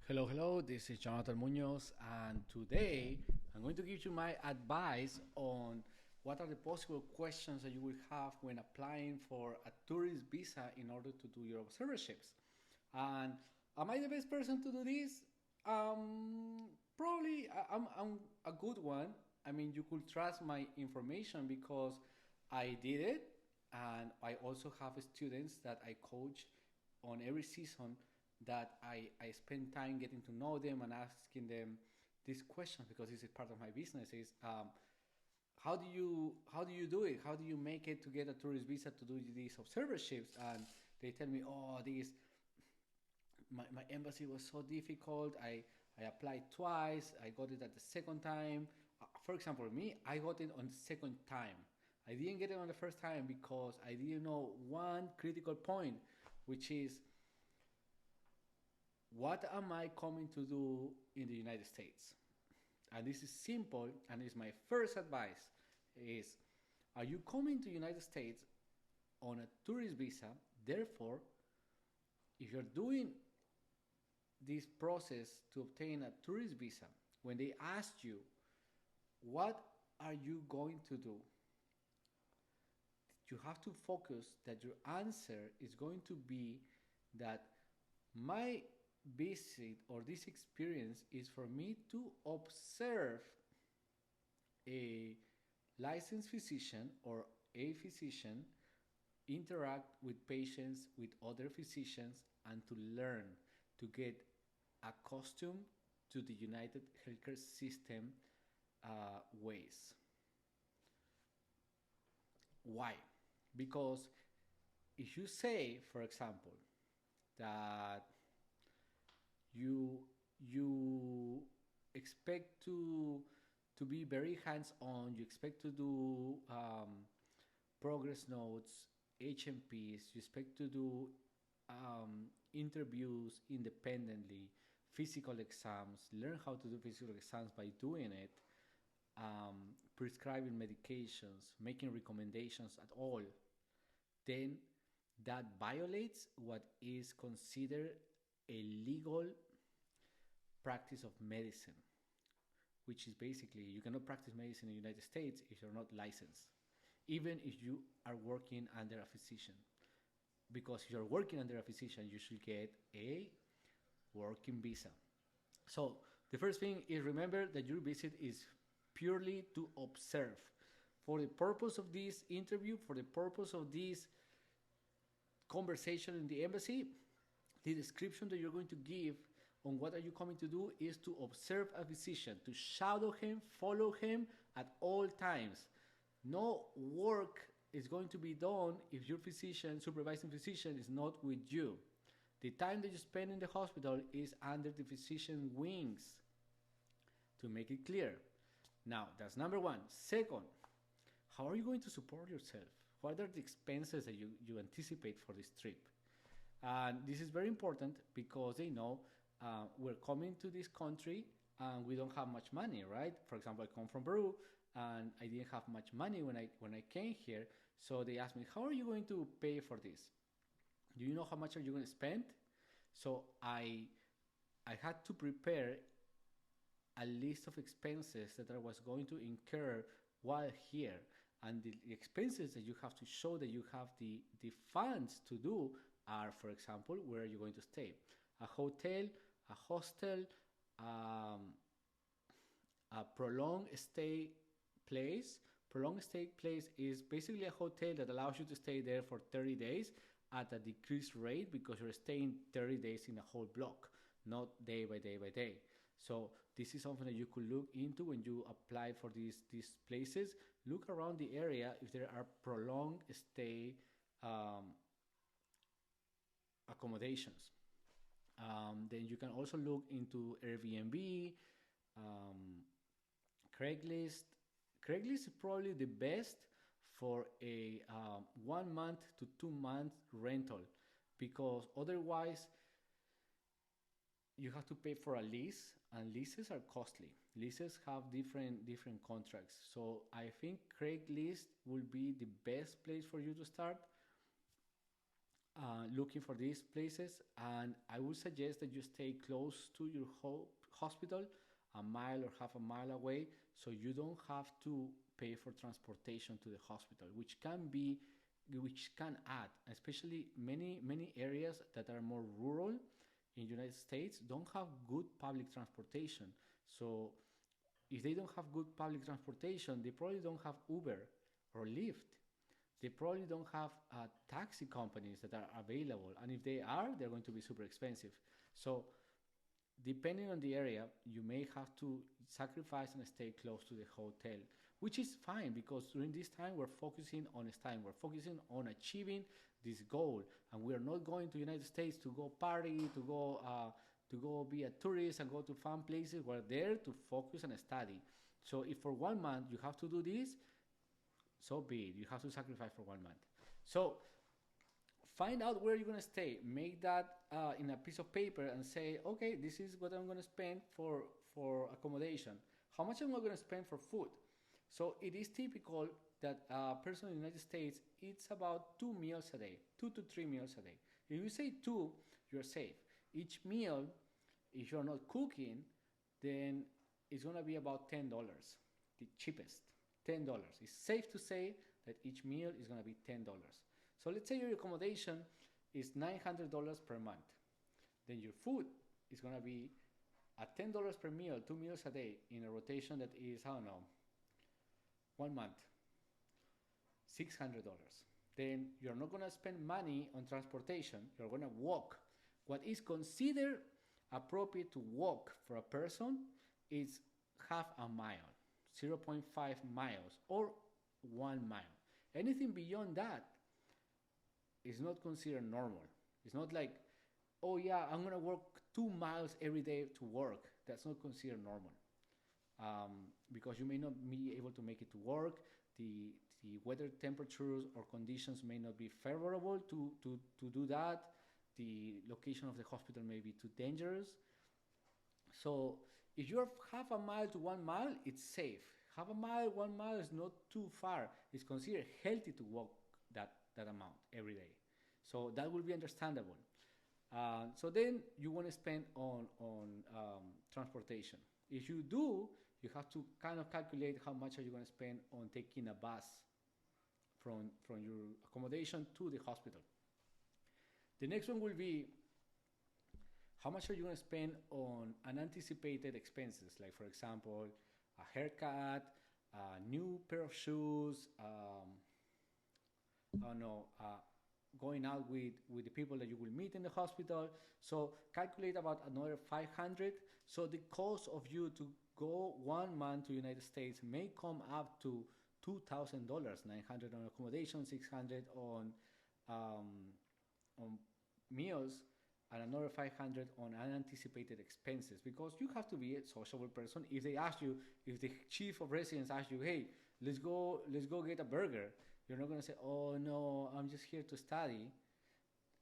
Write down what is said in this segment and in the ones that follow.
Hello, hello, this is Jonathan Munoz, and today I'm going to give you my advice on what are the possible questions that you will have when applying for a tourist visa in order to do your observerships. And am I the best person to do this? Probably I'm a good one. I mean, you could trust my information because I did it, and I also have students that I coach on every season that I spend time getting to know them and asking them these questions because this is part of my business. Is how do you do it? How do you make it to get a tourist visa to do these observerships? And they tell me, oh, this my embassy was so difficult. I applied twice. I got it at the second time. For example, me, I got it on the second time. I didn't get it on the first time because I didn't know one critical point, which is what am I coming to do in the United States? And this is simple, and it's my first advice is, are you coming to the United States on a tourist visa? Therefore, if you're doing this process to obtain a tourist visa, when they ask you, what are you going to do? You have to focus that your answer is going to be that my visit or this experience is for me to observe a licensed physician or a physician interact with patients, with other physicians, and to learn, to get accustomed to the United Healthcare System ways. Why? Because if you say, for example, that you expect to be very hands on. You expect to do progress notes, HMPs. You expect to do interviews independently, physical exams. Learn how to do physical exams by doing it. Prescribing medications, making recommendations at all. Then that violates what is considered a legal practice of medicine, which is basically you cannot practice medicine in the United States if you're not licensed, even if you are working under a physician. Because if you're working under a physician, you should get a working visa. So the first thing is remember that your visit is purely to observe. For the purpose of this interview, for the purpose of this conversation in the embassy, the description that you're going to give on what are you coming to do is to observe a physician, to shadow him, follow him at all times. No work is going to be done if your physician, supervising physician, is not with you. The time that you spend in the hospital is under the physician's wings, to make it clear. Now, that's number one. Second, how are you going to support yourself? What are the expenses that you anticipate for this trip? And this is very important because they know we're coming to this country and we don't have much money, right? For example, I come from Peru and I didn't have much money when I came here. So they asked me, how are you going to pay for this? Do you know how much are you going to spend? So I had to prepare a list of expenses that I was going to incur while here. And the expenses that you have to show that you have the funds to do are, for example, where are you going to stay? A hotel, a hostel, um, a prolonged stay place. Prolonged stay place is basically a hotel that allows you to stay there for 30 days at a decreased rate because you're staying 30 days in a whole block, not day by day by day. So this is something that you could look into when you apply for these places. Look around the area if there are prolonged stay um, accommodations. Then you can also look into Airbnb, um, Craigslist. Craigslist is probably the best for a 1 month to 2 month rental because otherwise you have to pay for a lease and leases are costly. Leases have different contracts. So I think Craigslist will be the best place for you to start. looking for these places, and I would suggest that you stay close to your hospital, a mile or half a mile away, so you don't have to pay for transportation to the hospital, which can add, especially many areas that are more rural in United States don't have good public transportation. So if they don't have good public transportation, they probably don't have Uber or Lyft. They probably don't have taxi companies that are available, and if they are, they're going to be super expensive. So depending on the area, you may have to sacrifice and stay close to the hotel, which is fine because during this time we're focusing on studying, we're focusing on achieving this goal, and we are not going to United States to go party, to go be a tourist and go to fun places. We're there to focus and study. So if for 1 month you have to do this, so be it. You have to sacrifice for 1 month. So find out where you're going to stay. Make that in a piece of paper and say, okay, this is what I'm going to spend for accommodation. How much am I going to spend for food? So it is typical that a person in the United States eats about 2 meals a day, 2 to 3 meals a day. If you say 2, you're safe. Each meal, if you're not cooking, then it's going to be about $10, the cheapest, $10. It's safe to say that each meal is going to be $10. So let's say your accommodation is $900 per month. Then your food is going to be at $10 per meal, 2 meals a day in a rotation that is, I don't know, 1 month, $600. Then you're not going to spend money on transportation. You're going to walk. What is considered appropriate to walk for a person is half a mile, 0.5 miles, or 1 mile. Anything beyond that is not considered normal. It's not like, oh yeah, I'm going to walk 2 miles every day to work. That's not considered normal. Because you may not be able to make it to work. The weather temperatures or conditions may not be favorable to do that. The location of the hospital may be too dangerous. So if you're half a mile to 1 mile, it's safe. Half a mile, 1 mile is not too far. It's considered healthy to walk that amount every day. So that will be understandable. So then you want to spend on transportation. If you do, you have to kind of calculate how much are you going to spend on taking a bus from your accommodation to the hospital. The next one will be how much are you going to spend on unanticipated expenses, like for example, a haircut, a new pair of shoes, I don't know, going out with the people that you will meet in the hospital. So calculate about another 500. So the cost of you to go 1 month to United States may come up to $2,000, 900 on accommodation, 600 on meals, and another 500 on unanticipated expenses, because you have to be a sociable person. If they ask you, if the chief of residence asks you, hey, let's go get a burger, you're not going to say, oh no, I'm just here to study.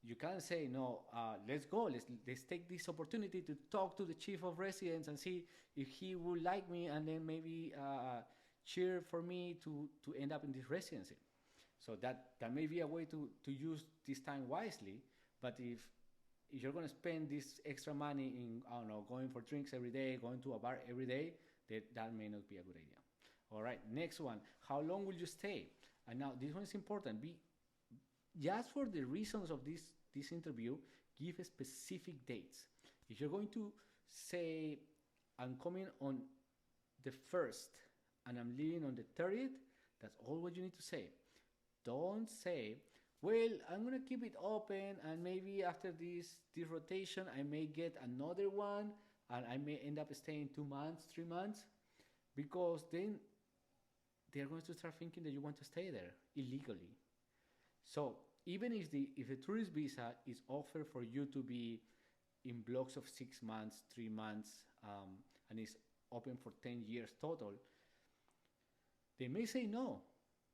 You can't say, no, let's go, let's take this opportunity to talk to the chief of residence and see if he would like me, and then maybe cheer for me to end up in this residency. So that may be a way to use this time wisely. But if you're going to spend this extra money in, I don't know, going for drinks every day, going to a bar every day, that may not be a good idea. All right, next one. How long will you stay? And now this one is important. Just for the reasons of this interview, give specific dates. If you're going to say, I'm coming on the 1st and I'm leaving on the 30th, that's all what you need to say. Don't say, well, I'm going to keep it open, and maybe after this rotation, I may get another one, and I may end up staying 2 months, 3 months, because then they're going to start thinking that you want to stay there illegally. So even if the tourist visa is offered for you to be in blocks of 6 months, 3 months, and is open for 10 years total, they may say no.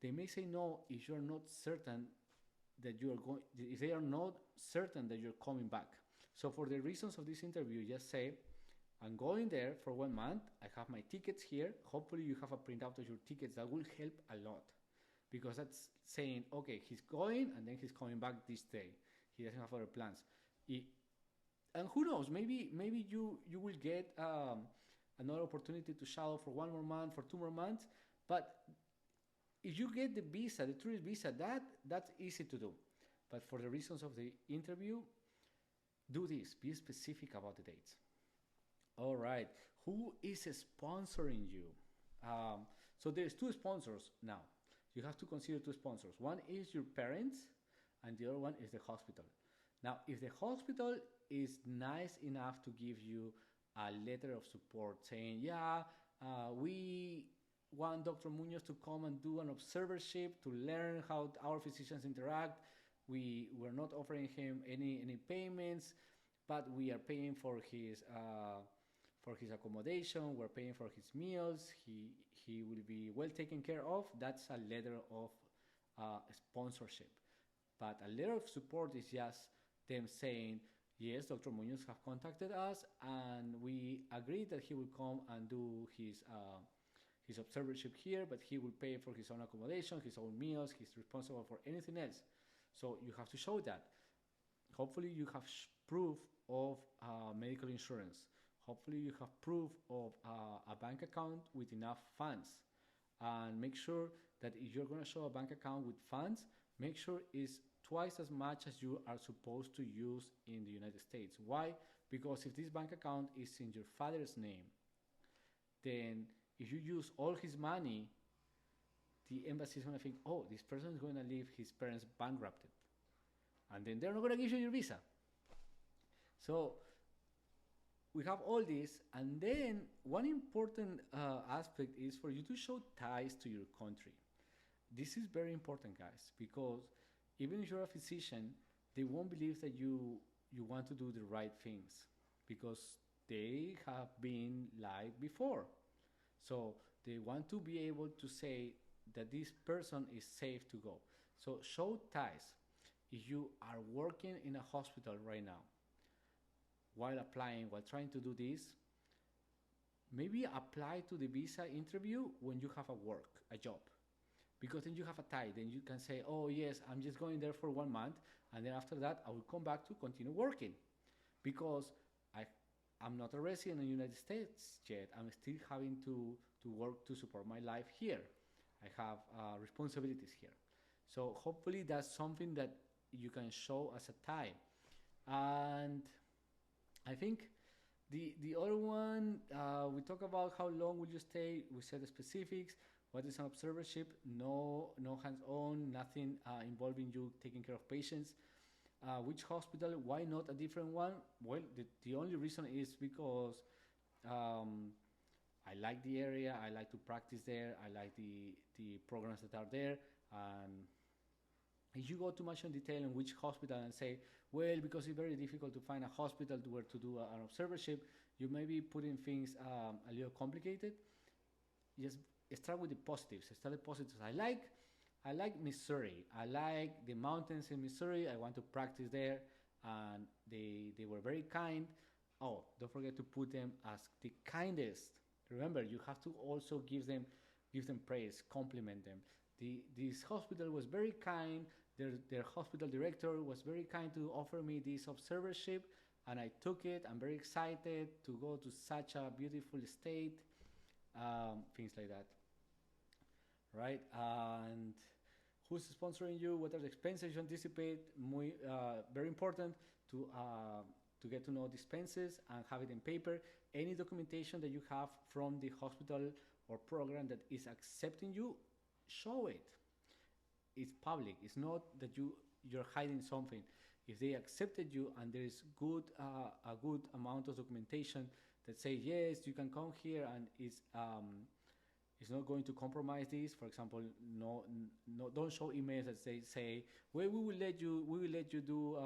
They may say no if you're not certain that you are going, if they are not certain that you're coming back. So for the reasons of this interview, just say, I'm going there for 1 month. I have my tickets here. Hopefully you have a printout of your tickets. That will help a lot, because that's saying, okay, he's going and then he's coming back this day. he doesn't have other plans. He, and who knows? Maybe you will get another opportunity to shadow for 1 more month, for 2 more months. But if you get the visa, the tourist visa, that's easy to do. But for the reasons of the interview, do this. Be specific about the dates. All right. Who is sponsoring you? So there's two sponsors now. You have to consider two sponsors. One is your parents, and the other one is the hospital. Now, if the hospital is nice enough to give you a letter of support saying, yeah, we want Dr. Munoz to come and do an observership to learn how our physicians interact. We're not offering him any payments, but we are paying for his accommodation. We're paying for his meals. He will be well taken care of. That's a letter of sponsorship. But a letter of support is just them saying, yes, Dr. Munoz have contacted us, and we agree that he will come and do his observership here, but he will pay for his own accommodation, his own meals. He's responsible for anything else. So you have to show that. Hopefully you have proof of medical insurance. Hopefully you have proof of a bank account with enough funds. And make sure that if you're going to show a bank account with funds, make sure it's twice as much as you are supposed to use in the United States. Why? Because if this bank account is in your father's name, then if you use all his money, the embassy is going to think, oh, this person is going to leave his parents bankrupted. And then they're not going to give you your visa. So we have all this. And then one important aspect is for you to show ties to your country. This is very important, guys, because even if you're a physician, they won't believe that you want to do the right things because they have been lied before. So they want to be able to say that this person is safe to go. So show ties. If you are working in a hospital right now, while applying, while trying to do this, maybe apply to the visa interview when you have a job. Because then you have a tie. Then you can say, oh yes, I'm just going there for 1 month, and then after that I will come back to continue working. Because I'm not a resident in the United States yet. I'm still having to work to support my life here. I have responsibilities here. So hopefully that's something that you can show as a tie. And I think the other one, we talk about how long will you stay. We said the specifics. What is an observership? No hands-on, nothing involving you taking care of patients. Which hospital? Why not a different one? Well, the only reason is because I like the area, I like to practice there, I like the programs that are there. And if you go too much in detail in which hospital and say, well, because it's very difficult to find a hospital where to do an observership, you may be putting things a little complicated. Just start with the positives. Start with positives. I like Missouri. I like the mountains in Missouri. I want to practice there, and they were very kind. Oh, don't forget to put them as the kindest. Remember, you have to also give them praise, compliment them. This hospital was very kind. Their hospital director was very kind to offer me this observership, and I took it. I'm very excited to go to such a beautiful state. Things like that, right? And who's sponsoring you? What are the expenses you anticipate? Very important to get to know the expenses and have it in paper. Any documentation that you have from the hospital or program that is accepting you, show it. It's public. It's not that you're hiding something. If they accepted you and there is a good amount of documentation that say yes, you can come here, and it's not going to compromise this. For example, no, don't show emails that say, well, we will let you do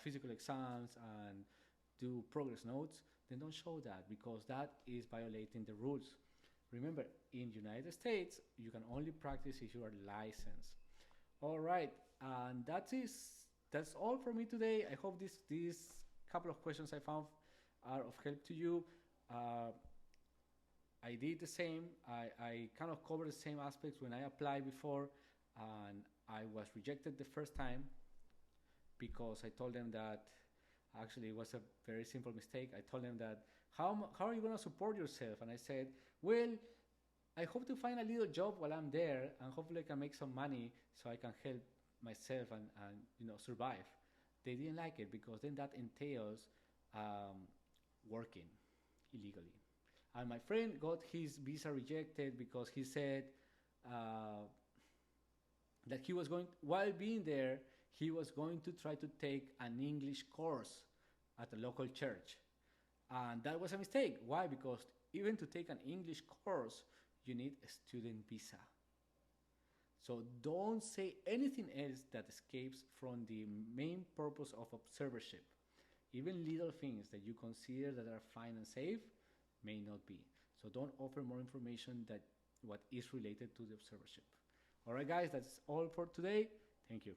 physical exams and do progress notes. Then don't show that, because that is violating the rules. Remember, in the United States, you can only practice if you are licensed. All right, and that's all for me today. I hope these couple of questions I found are of help to you. I did the same. I kind of covered the same aspects when I applied before, and I was rejected the first time because I told them that actually it was a very simple mistake. I told them that how are you going to support yourself? And I said, well, I hope to find a little job while I'm there, and hopefully I can make some money so I can help myself and survive. They didn't like it because then that entails um, working illegally. And my friend got his visa rejected because he said uh, that he was going, while being there, he was going to try to take an English course at a local church. And that was a mistake. Why? Because even to take an English course, you need a student visa. So don't say anything else that escapes from the main purpose of observership. Even little things that you consider that are fine and safe may not be. So don't offer more information that what is related to the observership. All right, guys, that's all for today. Thank you.